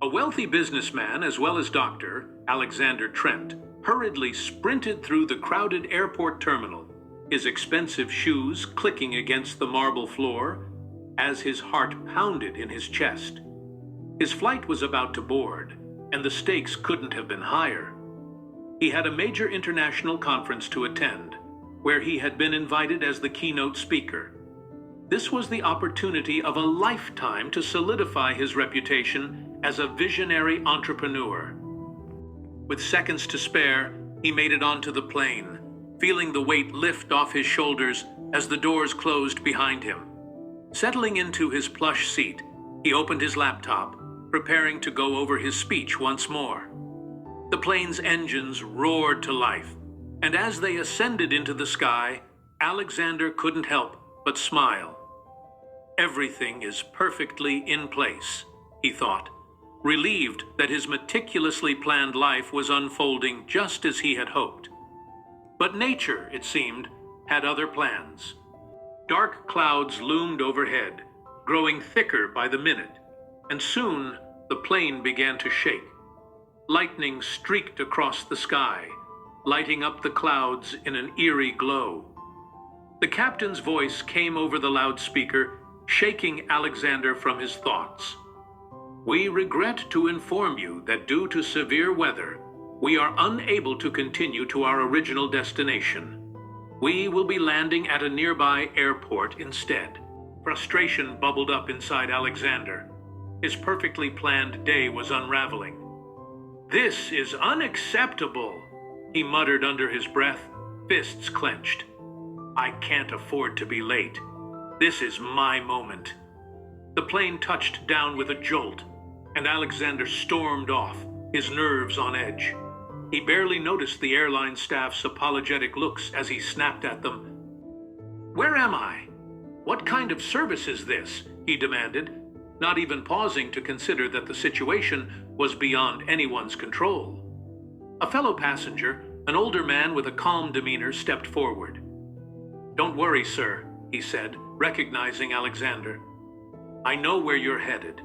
A wealthy businessman as well as doctor, Alexander Trent, hurriedly sprinted through the crowded airport terminal, his expensive shoes clicking against the marble floor as his heart pounded in his chest. His flight was about to board, and the stakes couldn't have been higher. He had a major international conference to attend, where he had been invited as the keynote speaker. This was the opportunity of a lifetime to solidify his reputation as a visionary entrepreneur. With seconds to spare, he made it onto the plane, feeling the weight lift off his shoulders as the doors closed behind him. Settling into his plush seat, he opened his laptop, preparing to go over his speech once more. The plane's engines roared to life, and as they ascended into the sky, Alexander couldn't help but smile. Everything is perfectly in place, he thought, relieved that his meticulously planned life was unfolding just as he had hoped. But nature, it seemed, had other plans. Dark clouds loomed overhead, growing thicker by the minute, and soon the plane began to shake. Lightning streaked across the sky, lighting up the clouds in an eerie glow. The captain's voice came over the loudspeaker, shaking Alexander from his thoughts. "We regret to inform you that due to severe weather, we are unable to continue to our original destination. We will be landing at a nearby airport instead." Frustration bubbled up inside Alexander. His perfectly planned day was unraveling. "This is unacceptable," he muttered under his breath, fists clenched. "I can't afford to be late. This is my moment." The plane touched down with a jolt, and Alexander stormed off, his nerves on edge. He barely noticed the airline staff's apologetic looks as he snapped at them. "Where am I? What kind of service is this?" he demanded, not even pausing to consider that the situation was beyond anyone's control. A fellow passenger, an older man with a calm demeanor, stepped forward. "Don't worry, sir," he said, recognizing Alexander. "I know where you're headed.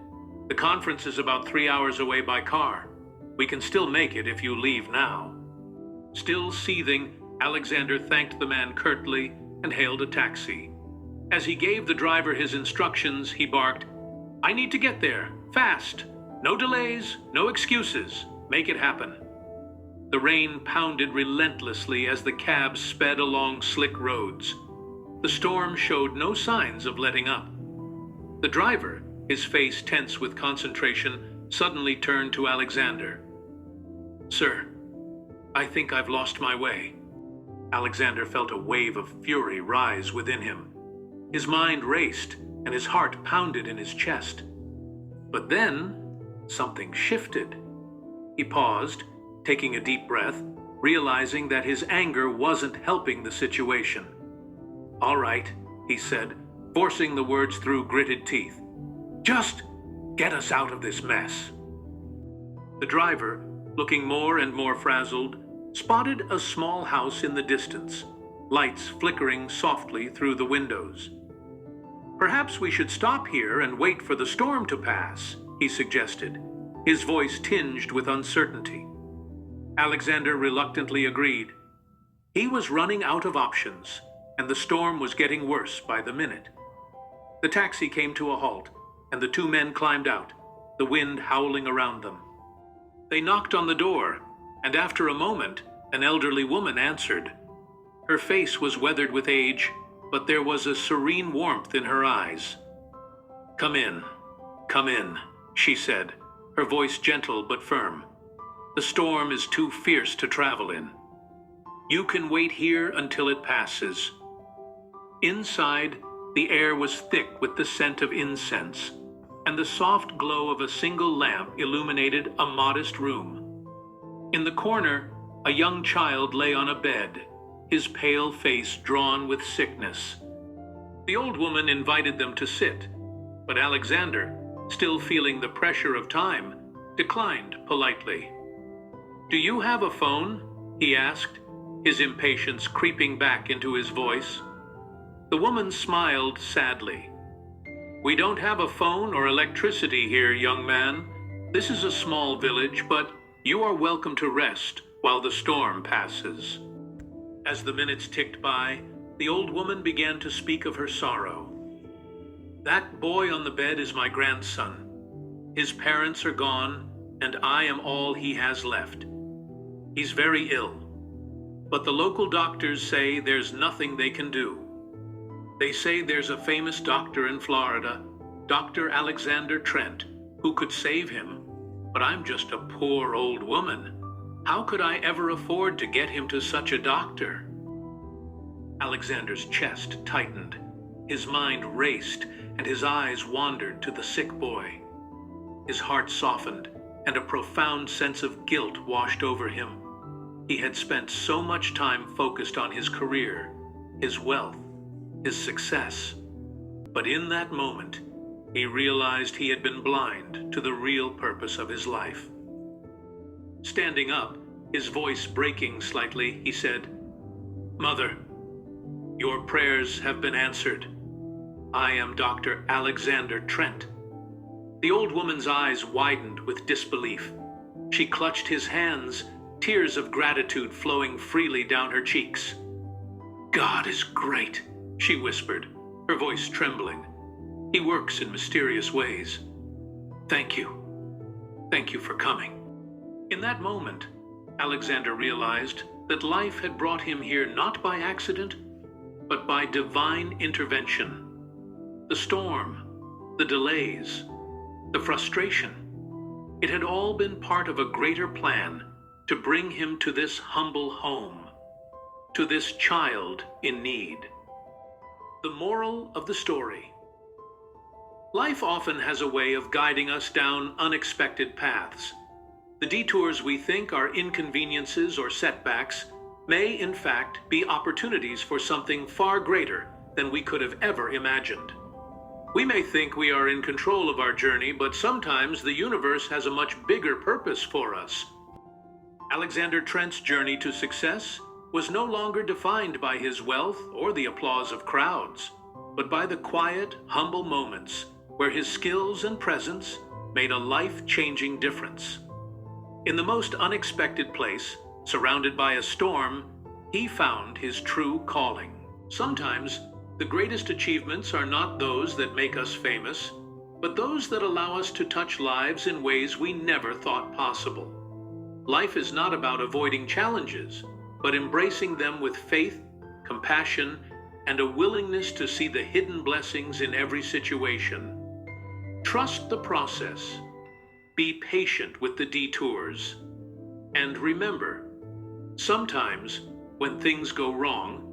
The conference is about 3 hours away by car. We can still make it if you leave now." Still seething, Alexander thanked the man curtly and hailed a taxi. As he gave the driver his instructions, he barked, "I need to get there, fast. No delays, no excuses. Make it happen." The rain pounded relentlessly as the cab sped along slick roads. The storm showed no signs of letting up. The driver, his face tense with concentration, suddenly turned to Alexander. "Sir, I think I've lost my way." Alexander felt a wave of fury rise within him. His mind raced, and his heart pounded in his chest. But then, something shifted. He paused, taking a deep breath, realizing that his anger wasn't helping the situation. "All right," he said, forcing the words through gritted teeth. "Just get us out of this mess." The driver, looking more and more frazzled, spotted a small house in the distance, lights flickering softly through the windows. "Perhaps we should stop here and wait for the storm to pass," he suggested, his voice tinged with uncertainty. Alexander reluctantly agreed. He was running out of options, and the storm was getting worse by the minute. The taxi came to a halt, and the two men climbed out, the wind howling around them. They knocked on the door, and after a moment, an elderly woman answered. Her face was weathered with age, but there was a serene warmth in her eyes. Come in," she said, her voice gentle but firm. "The storm is too fierce to travel in. You can wait here until it passes." Inside, the air was thick with the scent of incense, and the soft glow of a single lamp illuminated a modest room. In the corner, a young child lay on a bed, his pale face drawn with sickness. The old woman invited them to sit, but Alexander, still feeling the pressure of time, declined politely. "Do you have a phone?" he asked, his impatience creeping back into his voice. The woman smiled sadly. "We don't have a phone or electricity here, young man. This is a small village, but you are welcome to rest while the storm passes." As the minutes ticked by, the old woman began to speak of her sorrow. "That boy on the bed is my grandson. His parents are gone, and I am all he has left. He's very ill, but the local doctors say there's nothing they can do. They say there's a famous doctor in Florida, Dr. Alexander Trent, who could save him, but I'm just a poor old woman. How could I ever afford to get him to such a doctor?" Alexander's chest tightened. His mind raced, and his eyes wandered to the sick boy. His heart softened, and a profound sense of guilt washed over him. He had spent so much time focused on his career, his wealth, his success. But in that moment, he realized he had been blind to the real purpose of his life. Standing up, his voice breaking slightly, he said, "Mother, your prayers have been answered. I am Dr. Alexander Trent." The old woman's eyes widened with disbelief. She clutched his hands, tears of gratitude flowing freely down her cheeks. "God is great," she whispered, her voice trembling. "He works in mysterious ways. Thank you. Thank you for coming." In that moment, Alexander realized that life had brought him here not by accident, but by divine intervention. The storm, the delays, the frustration, it had all been part of a greater plan to bring him to this humble home, to this child in need. The moral of the story: life often has a way of guiding us down unexpected paths. The detours we think are inconveniences or setbacks may, in fact, be opportunities for something far greater than we could have ever imagined. We may think we are in control of our journey, but sometimes the universe has a much bigger purpose for us. Alexander Trent's journey to success was no longer defined by his wealth or the applause of crowds, but by the quiet, humble moments where his skills and presence made a life-changing difference. In the most unexpected place, surrounded by a storm, he found his true calling. Sometimes, the greatest achievements are not those that make us famous, but those that allow us to touch lives in ways we never thought possible. Life is not about avoiding challenges, but embracing them with faith, compassion, and a willingness to see the hidden blessings in every situation. Trust the process. Be patient with the detours. And remember, sometimes when things go wrong,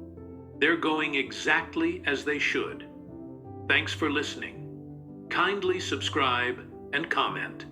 they're going exactly as they should. Thanks for listening. Kindly subscribe and comment.